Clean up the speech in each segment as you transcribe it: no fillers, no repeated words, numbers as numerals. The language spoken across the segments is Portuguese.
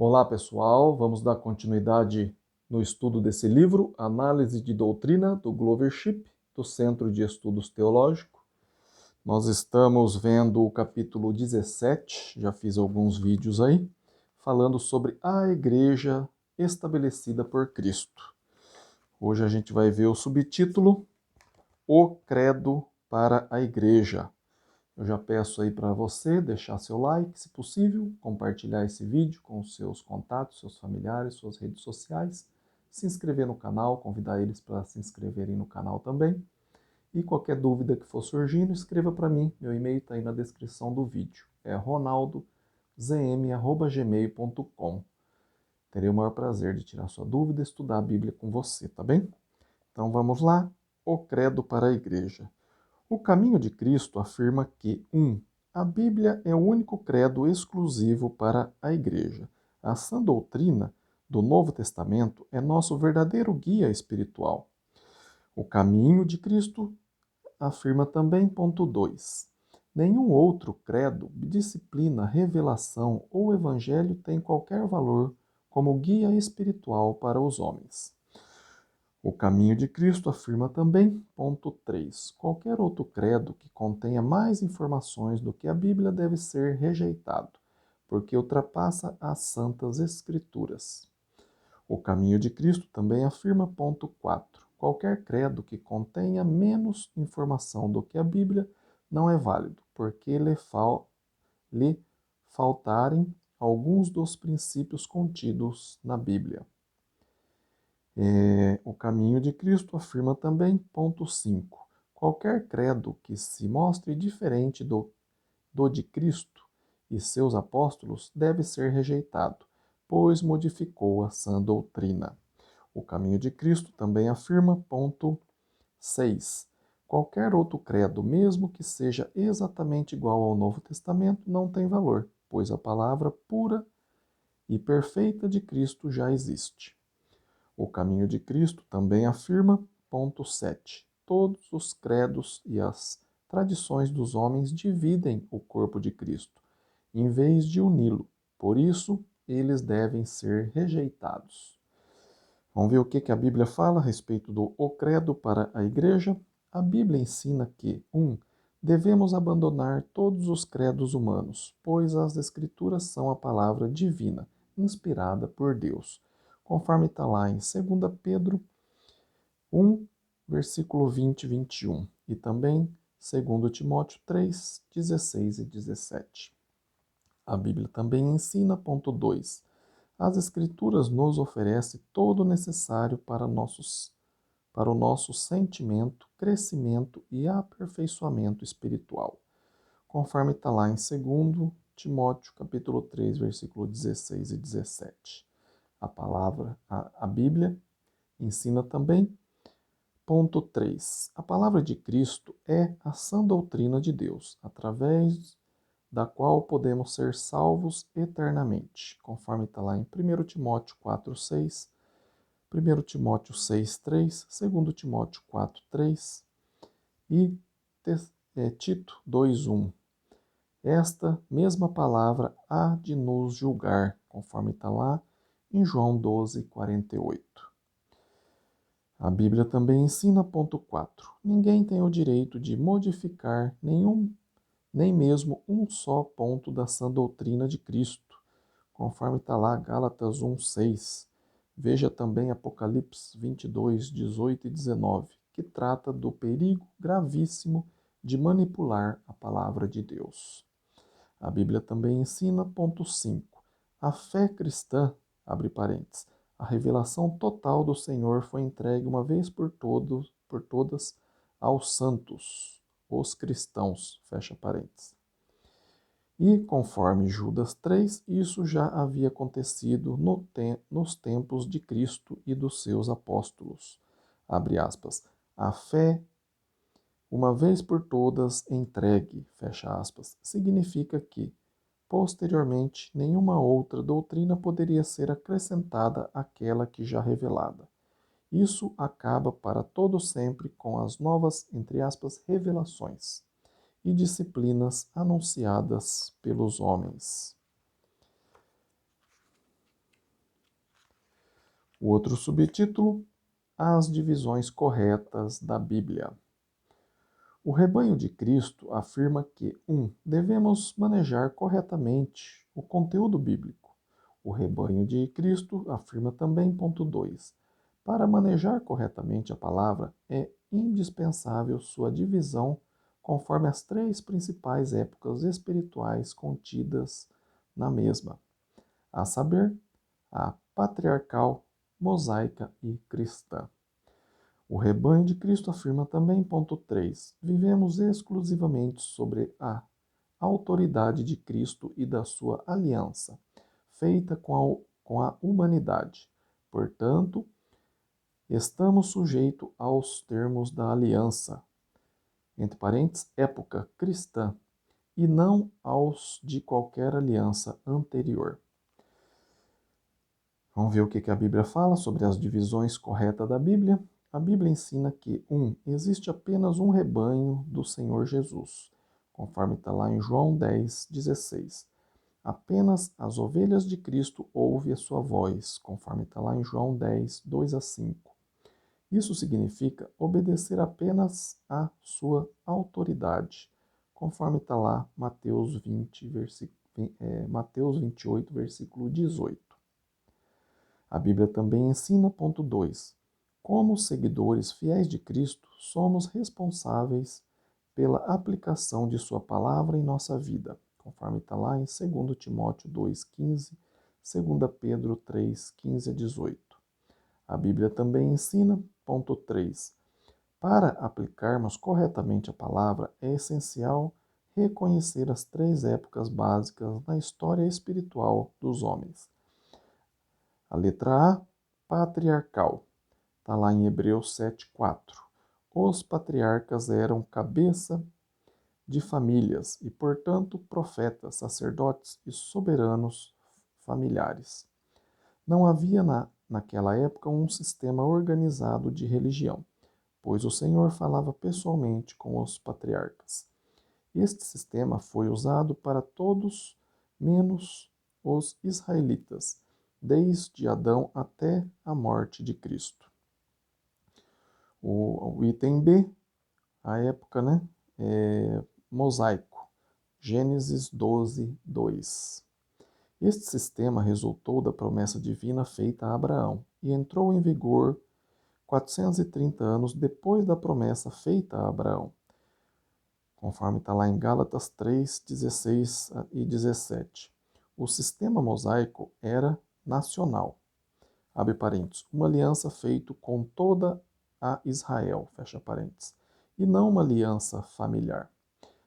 Olá, pessoal. Vamos dar continuidade no estudo desse livro, Análise de Doutrina, do Glover Ship, do Centro de Estudos Teológicos. Nós estamos vendo o capítulo 17, já fiz alguns vídeos aí, falando sobre a igreja estabelecida por Cristo. Hoje a gente vai ver o subtítulo, O Credo para a Igreja. Eu já peço aí para você deixar seu like, se possível, compartilhar esse vídeo com os seus contatos, seus familiares, suas redes sociais, se inscrever no canal, convidar eles para se inscreverem no canal também. E qualquer dúvida que for surgindo, escreva para mim. Meu e-mail está aí na descrição do vídeo. É ronaldozm@gmail.com. Terei o maior prazer de tirar sua dúvida e estudar a Bíblia com você, tá bem? Então vamos lá. O Credo para a Igreja. O caminho de Cristo afirma que 1. A Bíblia é o único credo exclusivo para a Igreja. A sã doutrina do Novo Testamento é nosso verdadeiro guia espiritual. O caminho de Cristo afirma também, ponto 2. Nenhum outro credo, disciplina, revelação ou evangelho tem qualquer valor como guia espiritual para os homens. O caminho de Cristo afirma também, ponto 3, qualquer outro credo que contenha mais informações do que a Bíblia deve ser rejeitado, porque ultrapassa as santas escrituras. O caminho de Cristo também afirma, ponto 4, qualquer credo que contenha menos informação do que a Bíblia não é válido, porque lhe faltarem alguns dos princípios contidos na Bíblia. O caminho de Cristo afirma também, ponto 5, qualquer credo que se mostre diferente do de Cristo e seus apóstolos deve ser rejeitado, pois modificou a sã doutrina. O caminho de Cristo também afirma, ponto 6, qualquer outro credo, mesmo que seja exatamente igual ao Novo Testamento, não tem valor, pois a palavra pura e perfeita de Cristo já existe. O caminho de Cristo também afirma, ponto 7, todos os credos e as tradições dos homens dividem o corpo de Cristo, em vez de uni-lo. Por isso, eles devem ser rejeitados. Vamos ver o que a Bíblia fala a respeito do O Credo para a Igreja. A Bíblia ensina que, 1. Devemos abandonar todos os credos humanos, pois as Escrituras são a palavra divina, inspirada por Deus, conforme está lá em 2 Pedro 1, versículo 20 e 21, e também 2 Timóteo 3, 16 e 17. A Bíblia também ensina, ponto 2, as Escrituras nos oferecem todo o necessário para o nosso sentimento, crescimento e aperfeiçoamento espiritual, conforme está lá em 2 Timóteo capítulo 3, versículo 16 e 17. A Bíblia ensina também, ponto 3, a palavra de Cristo é a sã doutrina de Deus, através da qual podemos ser salvos eternamente, conforme está lá em 1 Timóteo 4, 6, 1 Timóteo 6, 3, 2 Timóteo 4, 3 e Tito 2, 1. Esta mesma palavra há de nos julgar, conforme está lá em João 12, 48. A Bíblia também ensina, ponto 4, ninguém tem o direito de modificar nem mesmo um só ponto da sã doutrina de Cristo, conforme está lá Gálatas 1, 6. Veja também Apocalipse 22, 18 e 19, que trata do perigo gravíssimo de manipular a palavra de Deus. A Bíblia também ensina, ponto 5, a fé cristã, abre parênteses, a revelação total do Senhor foi entregue uma vez por todas aos santos, os cristãos, fecha parênteses. E, conforme Judas 3, isso já havia acontecido nos tempos de Cristo e dos seus apóstolos. Abre aspas. A fé, uma vez por todas entregue, fecha aspas, significa que, posteriormente, nenhuma outra doutrina poderia ser acrescentada àquela que já revelada. Isso acaba para todo sempre com as novas, entre aspas, revelações e disciplinas anunciadas pelos homens. O outro subtítulo, as divisões corretas da Bíblia. O rebanho de Cristo afirma que 1. Devemos manejar corretamente o conteúdo bíblico. O rebanho de Cristo afirma também, ponto 2. Para manejar corretamente a palavra, é indispensável sua divisão conforme as 3 principais épocas espirituais contidas na mesma, a saber, a patriarcal, mosaica e cristã. O rebanho de Cristo afirma também, ponto 3, vivemos exclusivamente sobre a autoridade de Cristo e da sua aliança, feita com a humanidade. Portanto, estamos sujeitos aos termos da aliança, entre parênteses, época cristã, e não aos de qualquer aliança anterior. Vamos ver o que a Bíblia fala sobre as divisões corretas da Bíblia. A Bíblia ensina que, 1. Existe apenas um rebanho do Senhor Jesus, conforme está lá em João 10:16. Apenas as ovelhas de Cristo ouvem a sua voz, conforme está lá em João 10:2-5. Isso significa obedecer apenas à sua autoridade, conforme está lá Mateus 28, versículo 18. A Bíblia também ensina, ponto 2, como seguidores fiéis de Cristo, somos responsáveis pela aplicação de sua palavra em nossa vida, conforme está lá em 2 Timóteo 2,15, 2 Pedro 3:15-18. A Bíblia também ensina, ponto 3, para aplicarmos corretamente a palavra, é essencial reconhecer as 3 épocas básicas na história espiritual dos homens. A letra A, patriarcal, está lá em Hebreus 7:4. Os patriarcas eram cabeça de famílias e, portanto, profetas, sacerdotes e soberanos familiares. Não havia naquela época um sistema organizado de religião, pois o Senhor falava pessoalmente com os patriarcas. Este sistema foi usado para todos, menos os israelitas, desde Adão até a morte de Cristo. O item B, a época, mosaico, Gênesis 12:2. Este sistema resultou da promessa divina feita a Abraão e entrou em vigor 430 anos depois da promessa feita a Abraão, conforme está lá em Gálatas 3:16 e 17. O sistema mosaico era nacional, abre parênteses, uma aliança feita com toda a Israel, fecha parênteses, e não uma aliança familiar.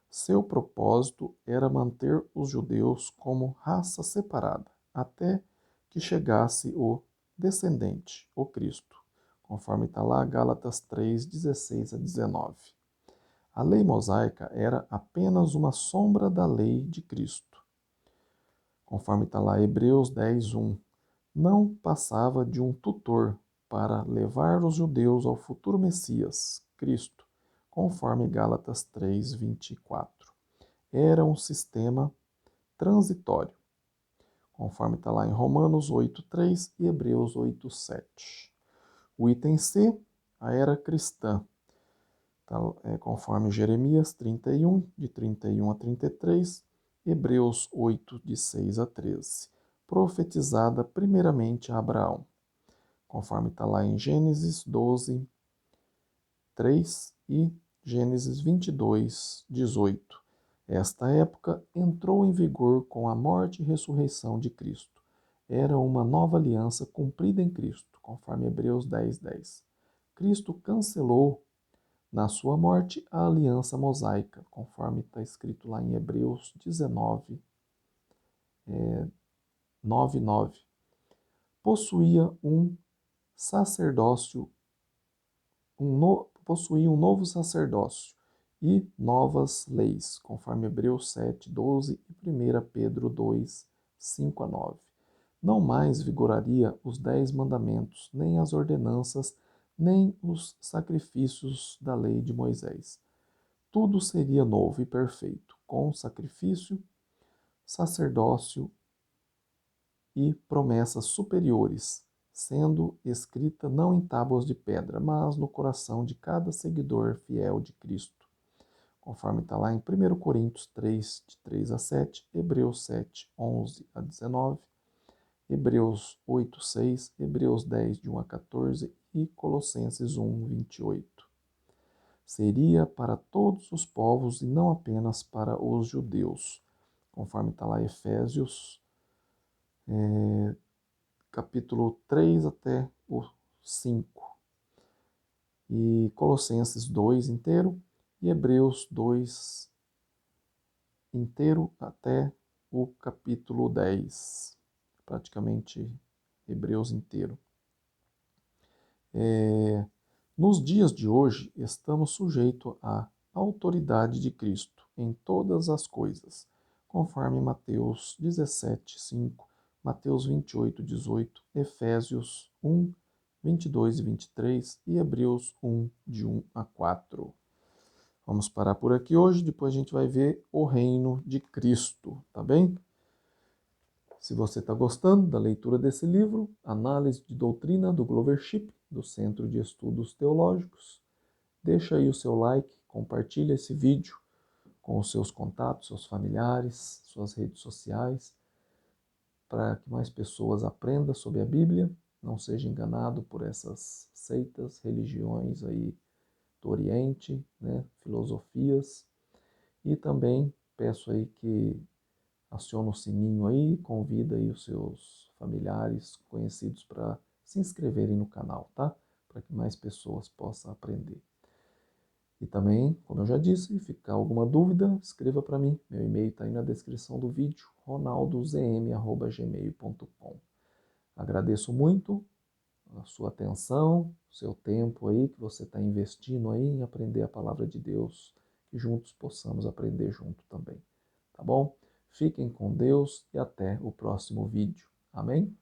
Seu propósito era manter os judeus como raça separada, até que chegasse o descendente, o Cristo, conforme está lá Gálatas 3:16-19. A lei mosaica era apenas uma sombra da lei de Cristo, conforme está lá Hebreus 10:1. Não passava de um tutor para levar os judeus ao futuro Messias, Cristo, conforme Gálatas 3:24. Era um sistema transitório, conforme está lá em Romanos 8:3 e Hebreus 8:7. O item C, a era cristã, conforme Jeremias 31, de 31-33, Hebreus 8, de 6-13, profetizada primeiramente a Abraão, conforme está lá em Gênesis 12, 3 e Gênesis 22, 18. Esta época entrou em vigor com a morte e ressurreição de Cristo. Era uma nova aliança cumprida em Cristo, conforme Hebreus 10:10. Cristo cancelou na sua morte a aliança mosaica, conforme está escrito lá em Hebreus 19, 9:9. Possuía um sacerdócio, possuía um novo sacerdócio e novas leis, conforme Hebreus 7:12 e 1 Pedro 2, 5-9. Não mais vigoraria os 10 mandamentos, nem as ordenanças, nem os sacrifícios da lei de Moisés. Tudo seria novo e perfeito, com sacrifício, sacerdócio e promessas superiores, sendo escrita não em tábuas de pedra, mas no coração de cada seguidor fiel de Cristo, conforme está lá em 1 Coríntios 3, de 3 a 7, Hebreus 7, 11 a 19, Hebreus 8, 6, Hebreus 10, de 1 a 14 e Colossenses 1, 28. Seria para todos os povos e não apenas para os judeus, conforme está lá Efésios, capítulo 3 até o 5, e Colossenses 2 inteiro, e Hebreus 2 inteiro até o capítulo 10, praticamente Hebreus inteiro. Nos dias de hoje, estamos sujeitos à autoridade de Cristo em todas as coisas, conforme Mateus 17, 5, Mateus 28, 18, Efésios 1, 22 e 23 e Hebreus 1, de 1 a 4. Vamos parar por aqui hoje, depois a gente vai ver o reino de Cristo, tá bem? Se você está gostando da leitura desse livro, Análise de Doutrina do Glover Ship, do Centro de Estudos Teológicos, deixa aí o seu like, compartilha esse vídeo com os seus contatos, seus familiares, suas redes sociais, para que mais pessoas aprendam sobre a Bíblia, não seja enganado por essas seitas, religiões aí do Oriente, né, filosofias. E também peço aí que aciona o sininho aí, convida aí os seus familiares, conhecidos para se inscreverem no canal, tá? Para que mais pessoas possam aprender. E também, como eu já disse, se ficar alguma dúvida, escreva para mim. Meu e-mail está aí na descrição do vídeo, ronaldozm@gmail.com. Agradeço muito a sua atenção, o seu tempo aí que você está investindo aí em aprender a palavra de Deus, que juntos possamos aprender junto também, tá bom? Fiquem com Deus e até o próximo vídeo. Amém?